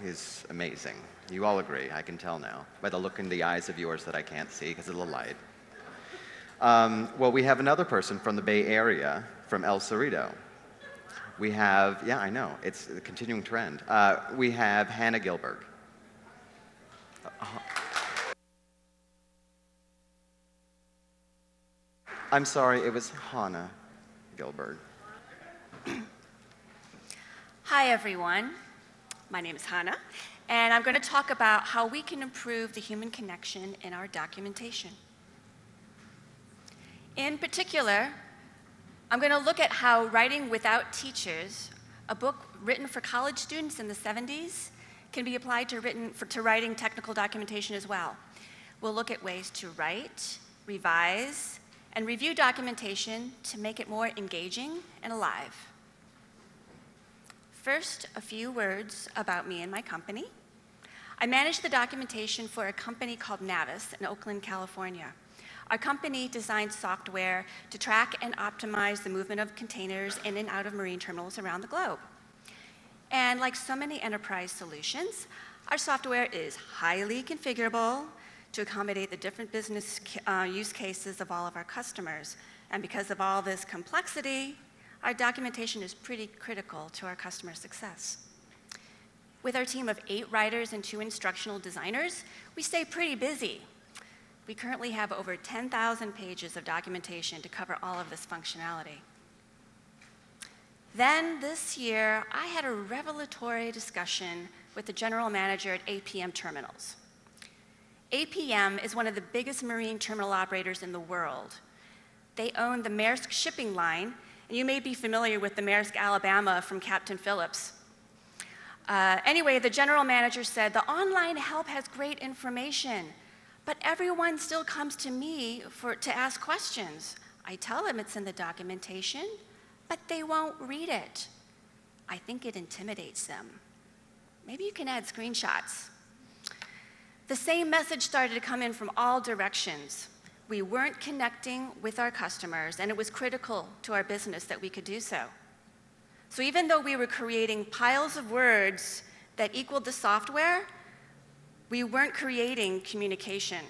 He's amazing. You all agree, I can tell now, by the look in the eyes of yours that I can't see because of the light. Well, we have another person from the Bay Area, from El Cerrito. We have, yeah, I know, it's a continuing trend. We have Hannah Gilberg. I'm sorry, it was Hannah Gilberg. Hi, everyone. My name is Hannah, and I'm going to talk about how we can improve the human connection in our documentation. In particular, I'm going to look at how Writing Without Teachers, a book written for college students in the 70s, can be applied to writing technical documentation as well. We'll look at ways to write, revise, and review documentation to make it more engaging and alive. First, a few words about me and my company. I manage the documentation for a company called Navis in Oakland, California. Our company designs software to track and optimize the movement of containers in and out of marine terminals around the globe. And like so many enterprise solutions, our software is highly configurable to accommodate the different business use cases of all of our customers. And because of all this complexity, our documentation is pretty critical to our customer success. With our team of 8 writers and 2 instructional designers, we stay pretty busy. We currently have over 10,000 pages of documentation to cover all of this functionality. Then this year, I had a revelatory discussion with the general manager at APM Terminals. APM is one of the biggest marine terminal operators in the world. They own the Maersk shipping line, and you may be familiar with the Maersk Alabama from Captain Phillips. Anyway, the general manager said, the online help has great information, but everyone still comes to me to ask questions. I tell them it's in the documentation, but they won't read it. I think it intimidates them. Maybe you can add screenshots. The same message started to come in from all directions. We weren't connecting with our customers, and it was critical to our business that we could do so. So even though we were creating piles of words that equaled the software, we weren't creating communication.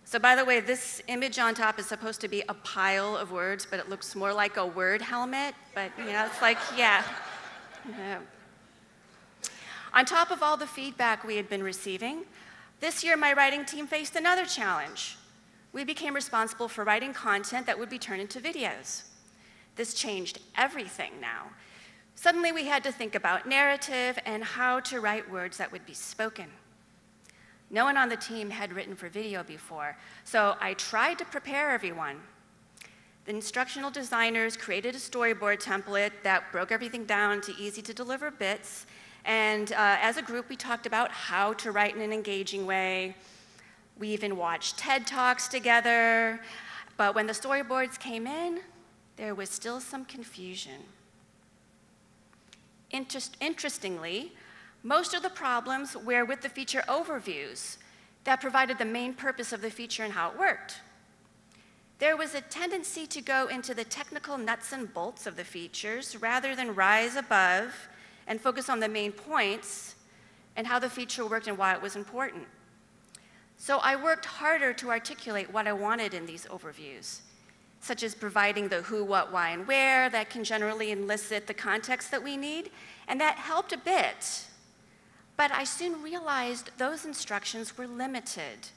So by the way, this image on top is supposed to be a pile of words, but it looks more like a word helmet, but you know, it's like, yeah. On top of all the feedback we had been receiving, this year my writing team faced another challenge. We became responsible for writing content that would be turned into videos. This changed everything now. Suddenly we had to think about narrative and how to write words that would be spoken. No one on the team had written for video before, so I tried to prepare everyone. The instructional designers created a storyboard template that broke everything down to easy-to-deliver bits, and as a group we talked about how to write in an engaging way. We even watched TED Talks together, but when the storyboards came in, there was still some confusion. Interestingly, most of the problems were with the feature overviews that provided the main purpose of the feature and how it worked. There was a tendency to go into the technical nuts and bolts of the features rather than rise above and focus on the main points and how the feature worked and why it was important. So I worked harder to articulate what I wanted in these overviews, such as providing the who, what, why, and where that can generally elicit the context that we need, and that helped a bit. But I soon realized those instructions were limited.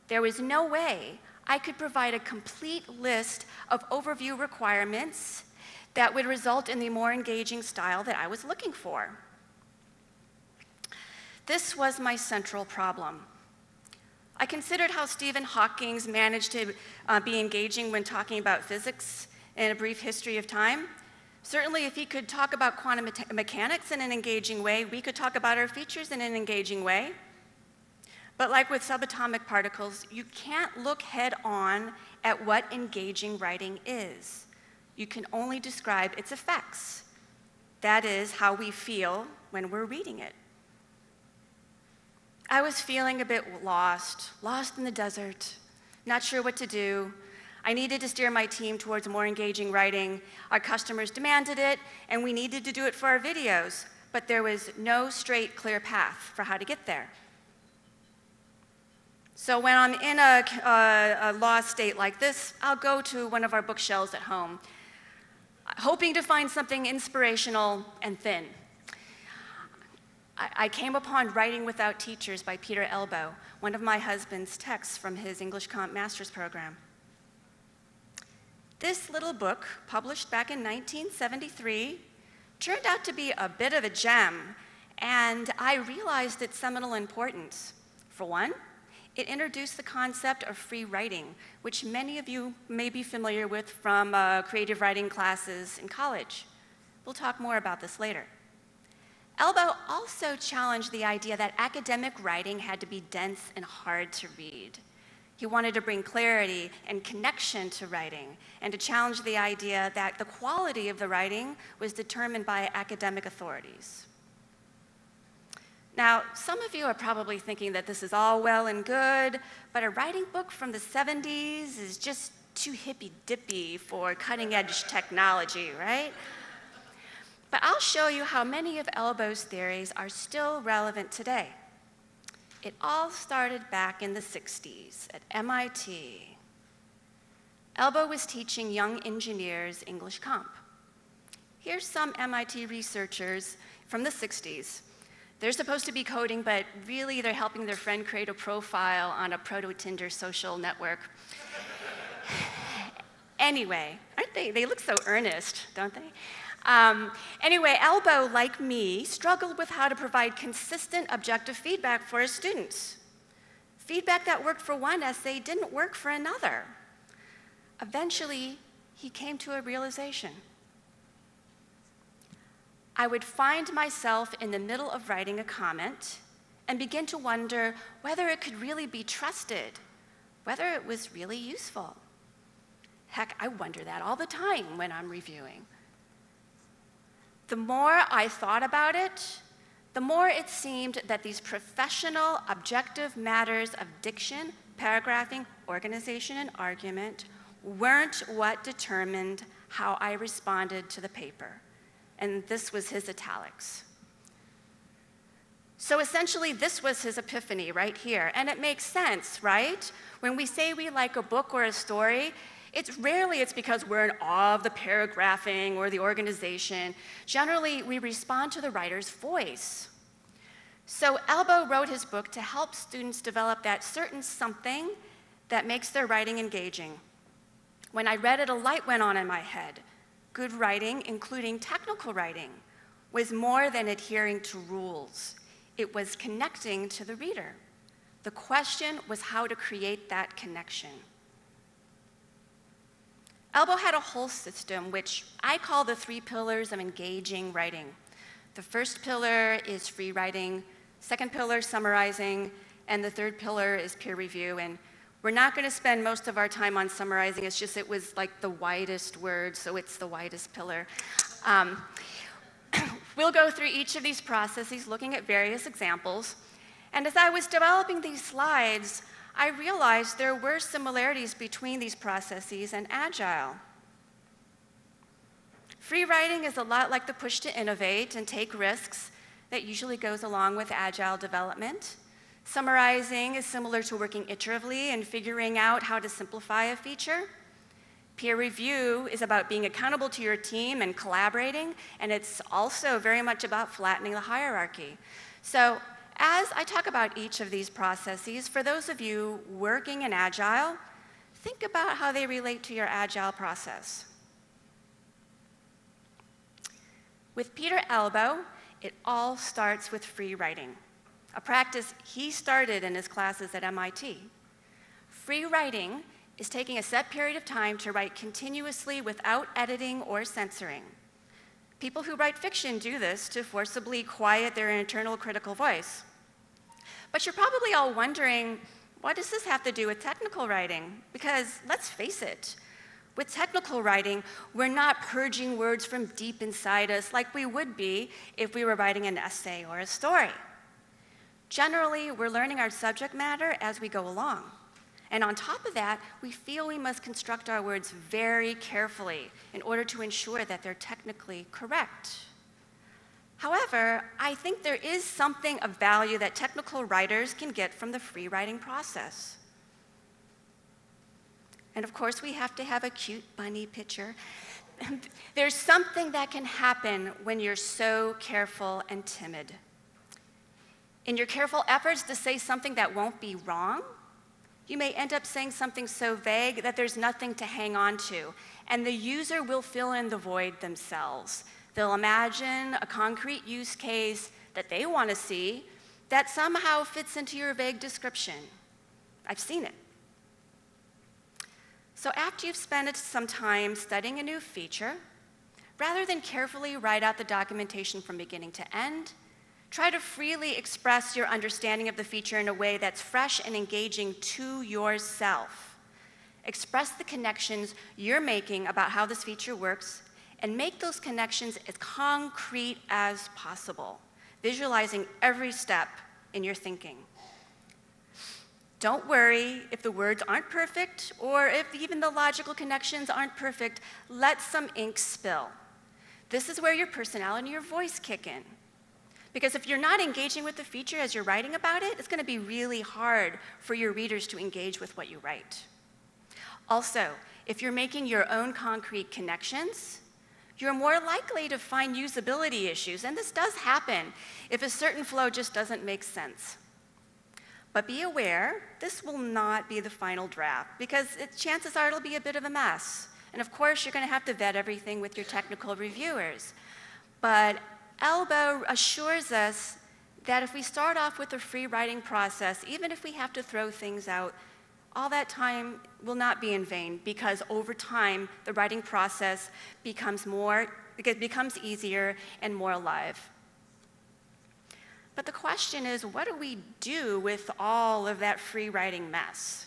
There was no way I could provide a complete list of overview requirements that would result in the more engaging style that I was looking for. This was my central problem. I considered how Stephen Hawking managed to be engaging when talking about physics in A Brief History of Time. Certainly, if he could talk about quantum mechanics in an engaging way, we could talk about our features in an engaging way. But like with subatomic particles, you can't look head-on at what engaging writing is. You can only describe its effects. That is how we feel when we're reading it. I was feeling a bit lost in the desert, not sure what to do. I needed to steer my team towards more engaging writing. Our customers demanded it, and we needed to do it for our videos. but there was no straight, clear path for how to get there. So when I'm in a lost state like this, I'll go to one of our bookshelves at home, hoping to find something inspirational and thin. I came upon Writing Without Teachers by Peter Elbow, one of my husband's texts from his English Comp Master's program. This little book, published back in 1973, turned out to be a bit of a gem, and I realized its seminal importance. For one, it introduced the concept of free writing, which many of you may be familiar with from creative writing classes in college. We'll talk more about this later. Elbow also challenged the idea that academic writing had to be dense and hard to read. He wanted to bring clarity and connection to writing, and to challenge the idea that the quality of the writing was determined by academic authorities. Now, some of you are probably thinking that this is all well and good, but a writing book from the 70s is just too hippy-dippy for cutting-edge technology, right? But I'll show you how many of Elbow's theories are still relevant today. It all started back in the 60s at MIT. Elbow was teaching young engineers English Comp. Here's some MIT researchers from the 60s. They're supposed to be coding, but really they're helping their friend create a profile on a proto-Tinder social network. Anyway, aren't they? They look so earnest, don't they? Anyway, Elbow, like me, struggled with how to provide consistent objective feedback for his students. Feedback that worked for one essay didn't work for another. Eventually, he came to a realization. I would find myself in the middle of writing a comment and begin to wonder whether it could really be trusted, whether it was really useful. Heck, I wonder that all the time when I'm reviewing. The more I thought about it, the more it seemed that these professional, objective matters of diction, paragraphing, organization, and argument weren't what determined how I responded to the paper. And this was his italics. So essentially, this was his epiphany right here. And it makes sense, right? When we say we like a book or a story, it's because we're in awe of the paragraphing or the organization. Generally, we respond to the writer's voice. So Elbow wrote his book to help students develop that certain something that makes their writing engaging. When I read it, a light went on in my head. Good writing, including technical writing, was more than adhering to rules. It was connecting to the reader. The question was how to create that connection. Elbow had a whole system, which I call the 3 pillars of engaging writing. The first pillar is free writing, second pillar, summarizing, and the third pillar is peer review. And we're not going to spend most of our time on summarizing. It's just it was like the widest word, so it's the widest pillar. We'll go through each of these processes, looking at various examples. And as I was developing these slides, I realized there were similarities between these processes and Agile. Free writing is a lot like the push to innovate and take risks that usually goes along with Agile development. Summarizing is similar to working iteratively and figuring out how to simplify a feature. Peer review is about being accountable to your team and collaborating, and it's also very much about flattening the hierarchy. So as I talk about each of these processes, for those of you working in Agile, think about how they relate to your Agile process. With Peter Elbow, it all starts with free writing, a practice he started in his classes at MIT. Free writing is taking a set period of time to write continuously without editing or censoring. People who write fiction do this to forcibly quiet their internal critical voice. But you're probably all wondering, what does this have to do with technical writing? Because let's face it, with technical writing, we're not purging words from deep inside us like we would be if we were writing an essay or a story. Generally, we're learning our subject matter as we go along. And on top of that, we feel we must construct our words very carefully in order to ensure that they're technically correct. However, I think there is something of value that technical writers can get from the free writing process. And of course, we have to have a cute bunny picture. There's something that can happen when you're so careful and timid. In your careful efforts to say something that won't be wrong, you may end up saying something so vague that there's nothing to hang on to, and the user will fill in the void themselves. They'll imagine a concrete use case that they want to see that somehow fits into your vague description. I've seen it. So after you've spent some time studying a new feature, rather than carefully write out the documentation from beginning to end, try to freely express your understanding of the feature in a way that's fresh and engaging to yourself. Express the connections you're making about how this feature works, and make those connections as concrete as possible, visualizing every step in your thinking. Don't worry if the words aren't perfect, or if even the logical connections aren't perfect. Let some ink spill. This is where your personality and your voice kick in. Because if you're not engaging with the feature as you're writing about it, it's going to be really hard for your readers to engage with what you write. Also, if you're making your own concrete connections, you're more likely to find usability issues, and this does happen if a certain flow just doesn't make sense. But be aware, this will not be the final draft, because chances are it'll be a bit of a mess. And of course, you're going to have to vet everything with your technical reviewers. But Elbow assures us that if we start off with a free writing process, even if we have to throw things out, all that time will not be in vain, because over time, the writing process becomes easier and more alive. But the question is, what do we do with all of that free writing mess?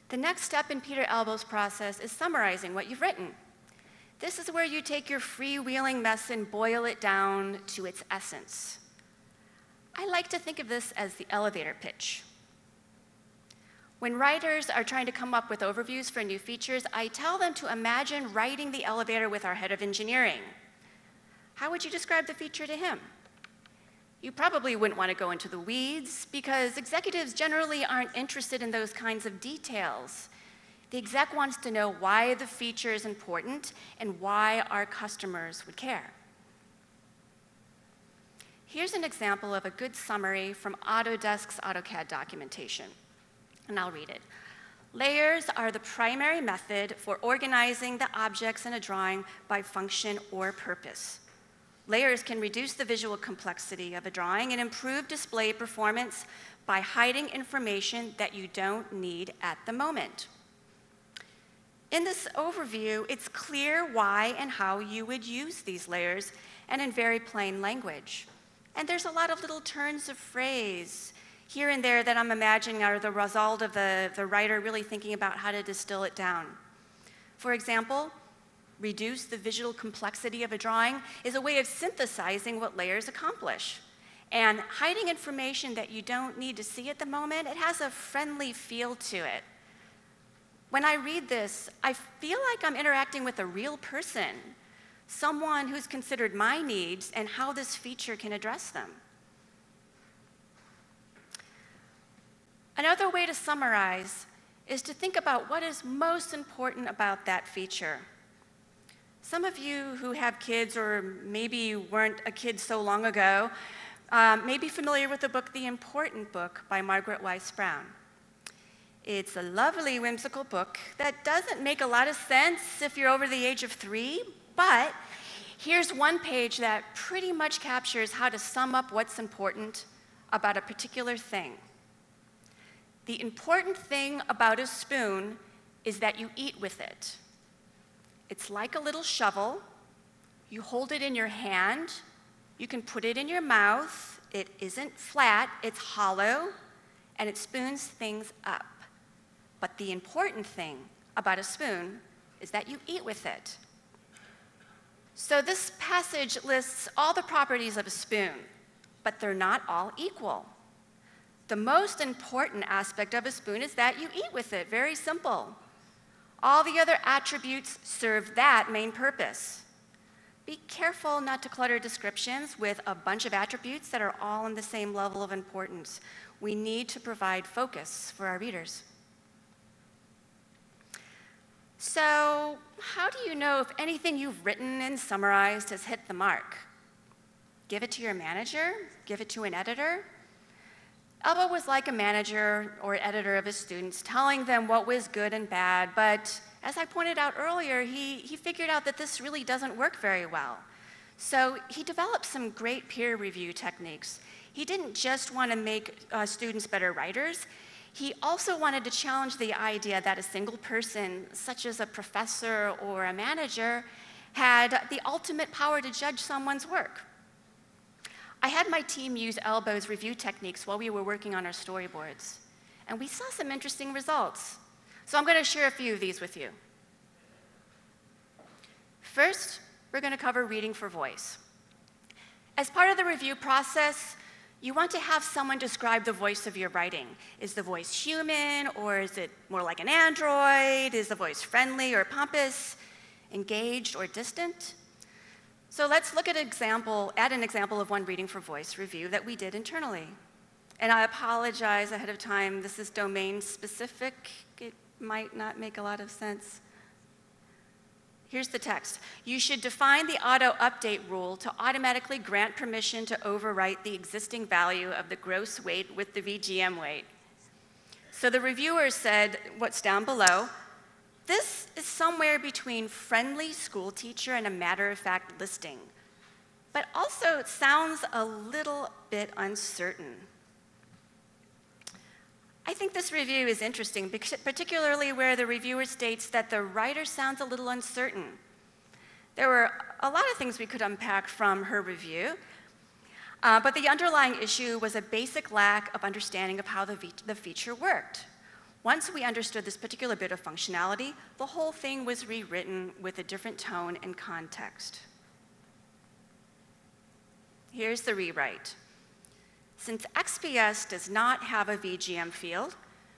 The next step in Peter Elbow's process is summarizing what you've written. This is where you take your freewheeling mess and boil it down to its essence. I like to think of this as the elevator pitch. When writers are trying to come up with overviews for new features, I tell them to imagine riding the elevator with our head of engineering. How would you describe the feature to him? You probably wouldn't want to go into the weeds, because executives generally aren't interested in those kinds of details. The exec wants to know why the feature is important and why our customers would care. Here's an example of a good summary from Autodesk's AutoCAD documentation, and I'll read it. Layers are the primary method for organizing the objects in a drawing by function or purpose. Layers can reduce the visual complexity of a drawing and improve display performance by hiding information that you don't need at the moment. In this overview, it's clear why and how you would use these layers, and in very plain language. And there's a lot of little turns of phrase here and there that I'm imagining are the result of the writer really thinking about how to distill it down. For example, reduce the visual complexity of a drawing is a way of synthesizing what layers accomplish. And hiding information that you don't need to see at the moment, it has a friendly feel to it. When I read this, I feel like I'm interacting with a real person, someone who's considered my needs and how this feature can address them. Another way to summarize is to think about what is most important about that feature. Some of you who have kids, or maybe weren't a kid so long ago, may be familiar with the book The Important Book by Margaret Wise Brown. It's a lovely, whimsical book that doesn't make a lot of sense if you're over the age of 3, but here's one page that pretty much captures how to sum up what's important about a particular thing. The important thing about a spoon is that you eat with it. It's like a little shovel. You hold it in your hand. You can put it in your mouth. It isn't flat, it's hollow, and it spoons things up. But the important thing about a spoon is that you eat with it. So this passage lists all the properties of a spoon, but they're not all equal. The most important aspect of a spoon is that you eat with it, very simple. All the other attributes serve that main purpose. Be careful not to clutter descriptions with a bunch of attributes that are all on the same level of importance. We need to provide focus for our readers. So, how do you know if anything you've written and summarized has hit the mark? Give it to your manager? Give it to an editor? Elba was like a manager or editor of his students, telling them what was good and bad, but as I pointed out earlier, he figured out that this really doesn't work very well. So he developed some great peer review techniques. He didn't just want to make students better writers, he also wanted to challenge the idea that a single person, such as a professor or a manager, had the ultimate power to judge someone's work. I had my team use Elbo's review techniques while we were working on our storyboards, and we saw some interesting results. So I'm going to share a few of these with you. First, we're going to cover reading for voice. As part of the review process, you want to have someone describe the voice of your writing. Is the voice human, or is it more like an android? Is the voice friendly or pompous, engaged or distant? So let's look at an example of one reading for voice review that we did internally. And I apologize ahead of time, this is domain specific. It might not make a lot of sense. Here's the text. You should define the auto-update rule to automatically grant permission to overwrite the existing value of the gross weight with the VGM weight. So the reviewer said, what's down below, this is somewhere between friendly school teacher and a matter-of-fact listing, but also it sounds a little bit uncertain. I think this review is interesting, particularly where the reviewer states that the writer sounds a little uncertain. There were a lot of things we could unpack from her review, but the underlying issue was a basic lack of understanding of how the feature worked. Once we understood this particular bit of functionality, the whole thing was rewritten with a different tone and context. Here's the rewrite. Since XPS does not have a VGM field,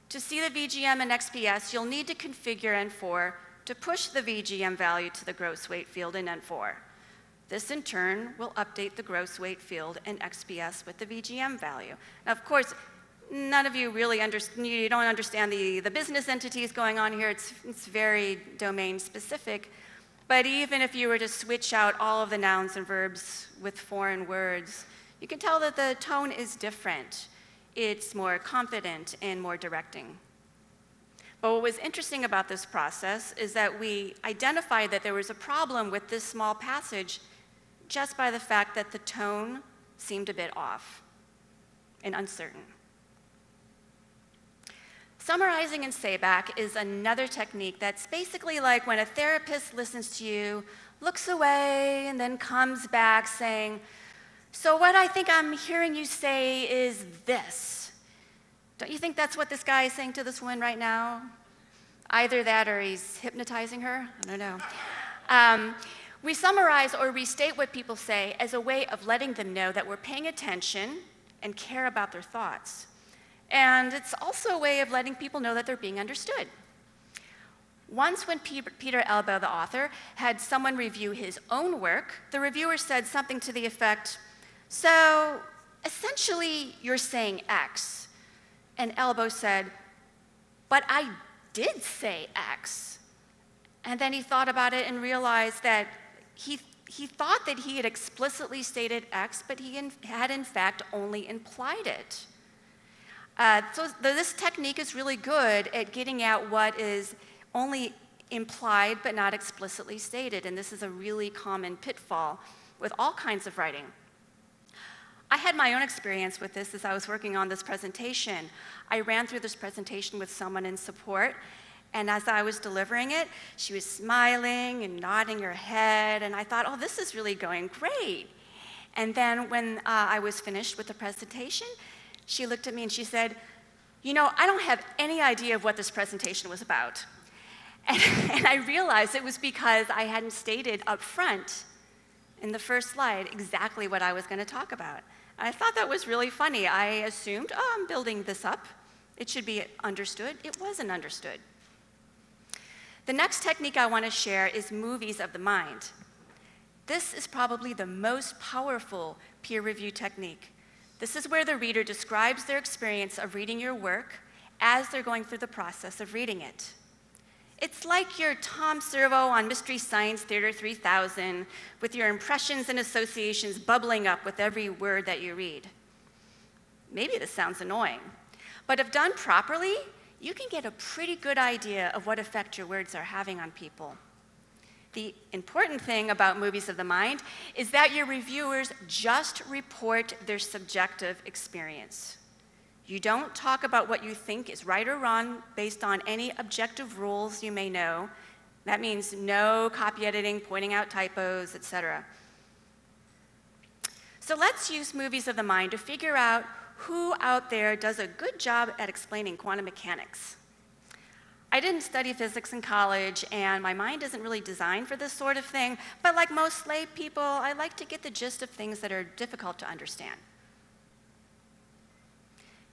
to see the VGM in XPS, you'll need to configure N4 to push the VGM value to the gross weight field in N4. This, in turn, will update the gross weight field in XPS with the VGM value. Now, of course, none of you really you don't understand the business entities going on here. It's very domain specific. But even if you were to switch out all of the nouns and verbs with foreign words, you can tell that the tone is different. It's more confident and more directing. But what was interesting about this process is that we identified that there was a problem with this small passage just by the fact that the tone seemed a bit off and uncertain. Summarizing and sayback is another technique that's basically like when a therapist listens to you, looks away, and then comes back saying, so what I think I'm hearing you say is this. Don't you think that's what this guy is saying to this woman right now? Either that or he's hypnotizing her, I don't know. We summarize or restate what people say as a way of letting them know that we're paying attention and care about their thoughts. And it's also a way of letting people know that they're being understood. Once when Peter Elba, the author, had someone review his own work, the reviewer said something to the effect, so essentially you're saying X. And Elbow said, but I did say X. And then he thought about it and realized that he thought that he had explicitly stated X, but he had in fact only implied it. So this technique is really good at getting at what is only implied but not explicitly stated, and this is a really common pitfall with all kinds of writing. I had my own experience with this as I was working on this presentation. I ran through this presentation with someone in support, and as I was delivering it, she was smiling and nodding her head, and I thought, oh, this is really going great. And then when I was finished with the presentation, she looked at me and she said, you know, I don't have any idea of what this presentation was about. And I realized it was because I hadn't stated up front in the first slide exactly what I was going to talk about. I thought that was really funny. I assumed, oh, I'm building this up. It should be understood. It wasn't understood. The next technique I want to share is movies of the mind. This is probably the most powerful peer review technique. This is where the reader describes their experience of reading your work as they're going through the process of reading it. It's like your Tom Servo on Mystery Science Theater 3000 with your impressions and associations bubbling up with every word that you read. Maybe this sounds annoying, but if done properly, you can get a pretty good idea of what effect your words are having on people. The important thing about movies of the mind is that your reviewers just report their subjective experience. You don't talk about what you think is right or wrong based on any objective rules you may know. That means no copy editing, pointing out typos, etc. So let's use movies of the mind to figure out who out there does a good job at explaining quantum mechanics. I didn't study physics in college, and my mind isn't really designed for this sort of thing, but like most lay people, I like to get the gist of things that are difficult to understand.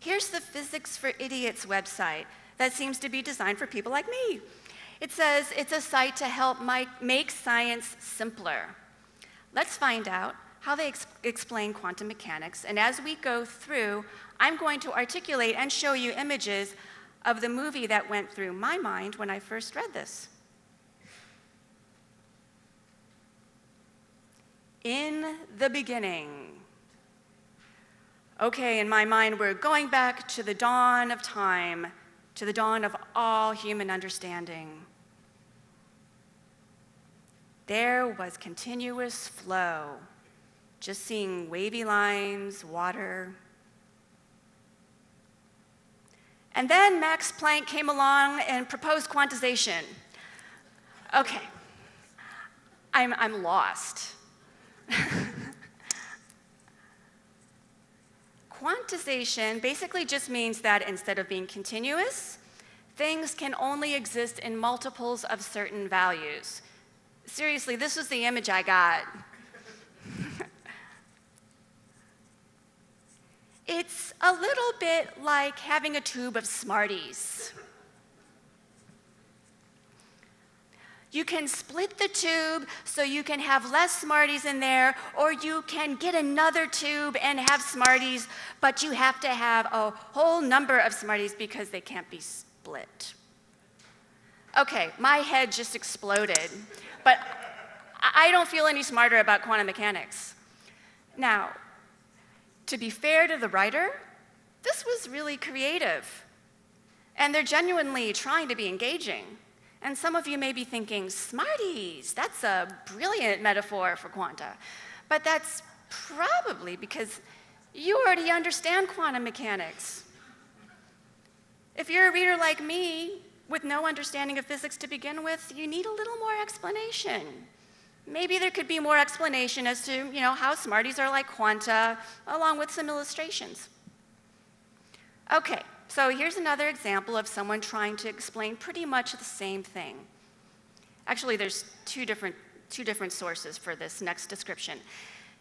Here's the Physics for Idiots website that seems to be designed for people like me. It says it's a site to help make science simpler. Let's find out how they explain quantum mechanics, and as we go through, I'm going to articulate and show you images of the movie that went through my mind when I first read this. In the beginning. Okay, in my mind, we're going back to the dawn of time, to the dawn of all human understanding. There was continuous flow, just seeing wavy lines, water. And then Max Planck came along and proposed quantization. Okay, I'm lost. Quantization basically just means that instead of being continuous, things can only exist in multiples of certain values. Seriously, this was the image I got. It's a little bit like having a tube of Smarties. You can split the tube so you can have less Smarties in there, or you can get another tube and have Smarties, but you have to have a whole number of Smarties because they can't be split. Okay, my head just exploded, but I don't feel any smarter about quantum mechanics. Now, to be fair to the writer, this was really creative, and they're genuinely trying to be engaging. And some of you may be thinking, Smarties, that's a brilliant metaphor for quanta. But that's probably because you already understand quantum mechanics. If you're a reader like me, with no understanding of physics to begin with, you need a little more explanation. Maybe there could be more explanation as to, how Smarties are like quanta, along with some illustrations. Okay. So here's another example of someone trying to explain pretty much the same thing. Actually, there's two different sources for this next description.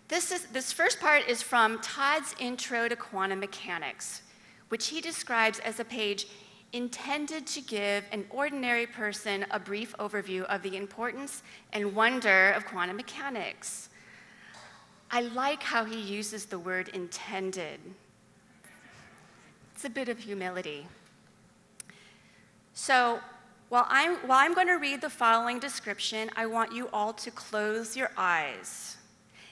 This first part is from Todd's Intro to Quantum Mechanics, which he describes as a page intended to give an ordinary person a brief overview of the importance and wonder of quantum mechanics. I like how he uses the word intended. It's a bit of humility. So while I'm going to read the following description, I want you all to close your eyes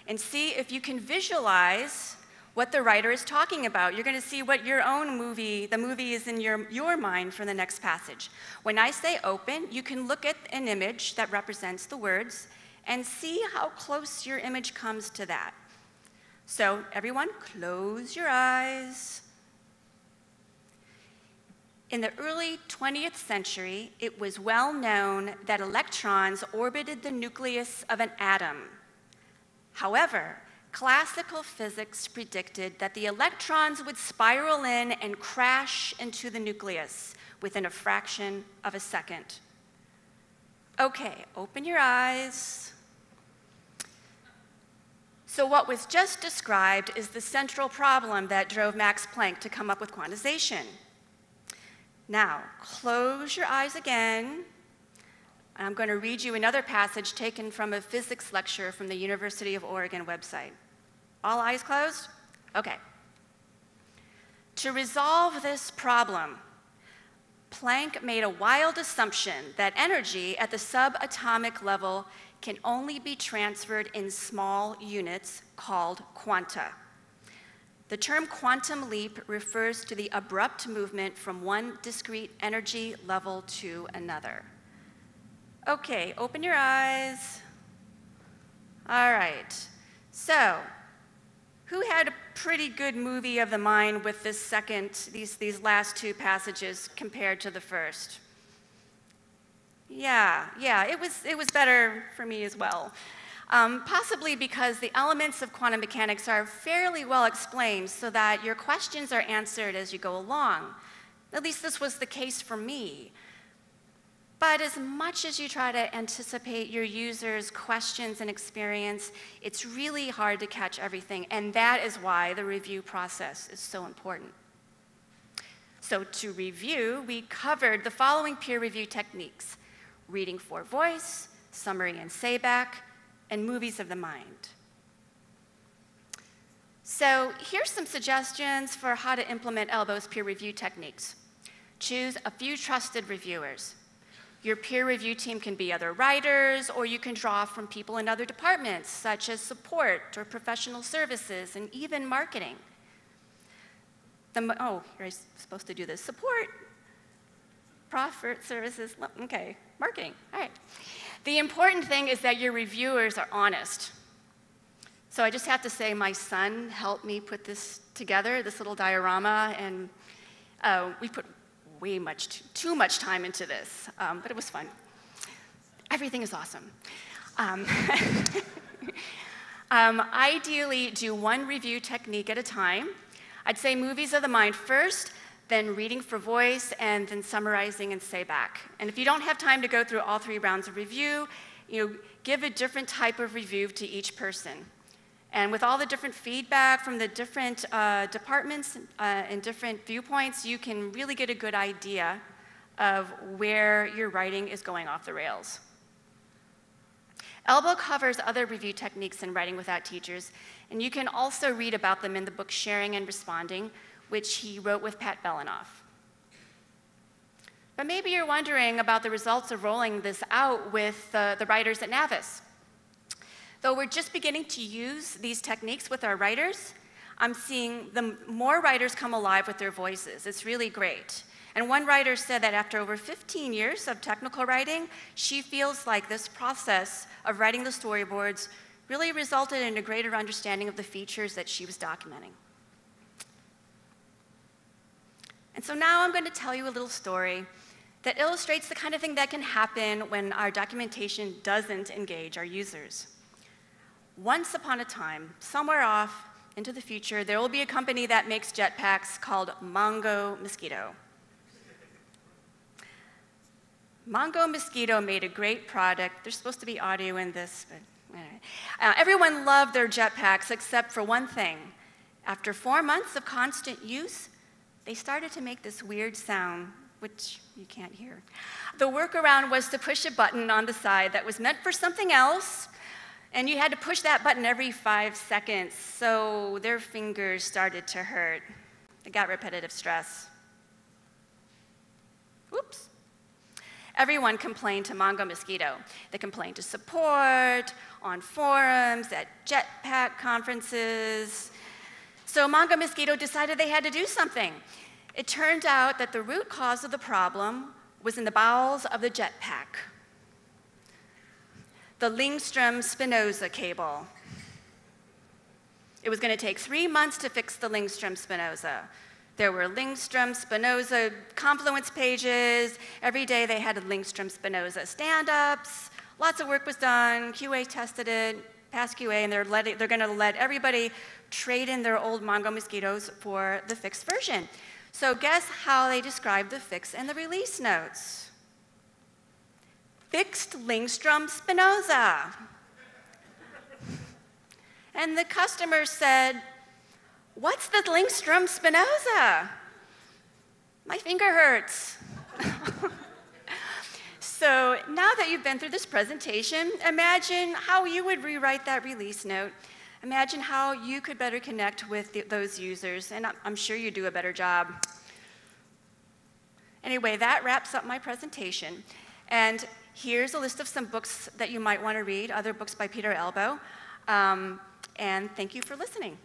and see if you can visualize what the writer is talking about. You're going to see what your own movie, the movie is in your mind for the next passage. When I say open, you can look at an image that represents the words and see how close your image comes to that. So everyone, close your eyes. In the early 20th century, it was well known that electrons orbited the nucleus of an atom. However, classical physics predicted that the electrons would spiral in and crash into the nucleus within a fraction of a second. Okay, open your eyes. So what was just described is the central problem that drove Max Planck to come up with quantization. Now, close your eyes again. I'm going to read you another passage taken from a physics lecture from the University of Oregon website. All eyes closed? Okay. To resolve this problem, Planck made a wild assumption that energy at the subatomic level can only be transferred in small units called quanta. The term quantum leap refers to the abrupt movement from one discrete energy level to another. Okay, open your eyes. All right, so who had a pretty good movie of the mind with this these last two passages compared to the first? Yeah, it was better for me as well. Possibly because the elements of quantum mechanics are fairly well explained so that your questions are answered as you go along. At least this was the case for me. But as much as you try to anticipate your users' questions and experience, it's really hard to catch everything, and that is why the review process is so important. So to review, we covered the following peer review techniques: reading for voice, summary and sayback, and movies of the mind. So here's some suggestions for how to implement ELBO's peer review techniques. Choose a few trusted reviewers. Your peer review team can be other writers, or you can draw from people in other departments, such as support or professional services, and even marketing. You're supposed to do this. Support, profit, services, okay, marketing, all right. The important thing is that your reviewers are honest. So I just have to say my son helped me put this together, this little diorama, and we put too much time into this, but it was fun. Everything is awesome. Ideally, do one review technique at a time. I'd say movies of the mind first, then reading for voice, and then summarizing and sayback. And if you don't have time to go through all 3 rounds of review, give a different type of review to each person. And with all the different feedback from the different departments and different viewpoints, you can really get a good idea of where your writing is going off the rails. ELBO covers other review techniques in Writing Without Teachers, and you can also read about them in the book Sharing and Responding, which he wrote with Pat Belanoff. But maybe you're wondering about the results of rolling this out with the writers at Navis. Though we're just beginning to use these techniques with our writers, I'm seeing more writers come alive with their voices. It's really great. And one writer said that after over 15 years of technical writing, she feels like this process of writing the storyboards really resulted in a greater understanding of the features that she was documenting. And so now I'm going to tell you a little story that illustrates the kind of thing that can happen when our documentation doesn't engage our users. Once upon a time, somewhere off into the future, there will be a company that makes jetpacks called Mongo Mosquito. Mongo Mosquito made a great product. There's supposed to be audio in this, but everyone loved their jetpacks except for one thing. After 4 months of constant use, they started to make this weird sound, which you can't hear. The workaround was to push a button on the side that was meant for something else, and you had to push that button every 5 seconds, so their fingers started to hurt. They got repetitive stress. Oops. Everyone complained to Mongo Mosquito. They complained to support, on forums, at jetpack conferences. So Mongo Mosquito decided they had to do something. It turned out that the root cause of the problem was in the bowels of the jetpack. The Lindstrom-Spinoza cable. It was going to take 3 months to fix the Lindstrom-Spinoza. There were Lindstrom-Spinoza confluence pages. Every day they had a Lindstrom-Spinoza stand-ups. Lots of work was done. QA tested it, passed QA, and they're going to let everybody trade in their old Mongo Mosquitoes for the fixed version. So guess how they described the fix in the release notes? Fixed Lindstrom-Spinoza. And the customer said, "What's the Lindstrom-Spinoza? My finger hurts." So now that you've been through this presentation, imagine how you would rewrite that release note. Imagine how you could better connect with those users, and I'm sure you do a better job. Anyway, that wraps up my presentation. And here's a list of some books that you might want to read, other books by Peter Elbow. And thank you for listening.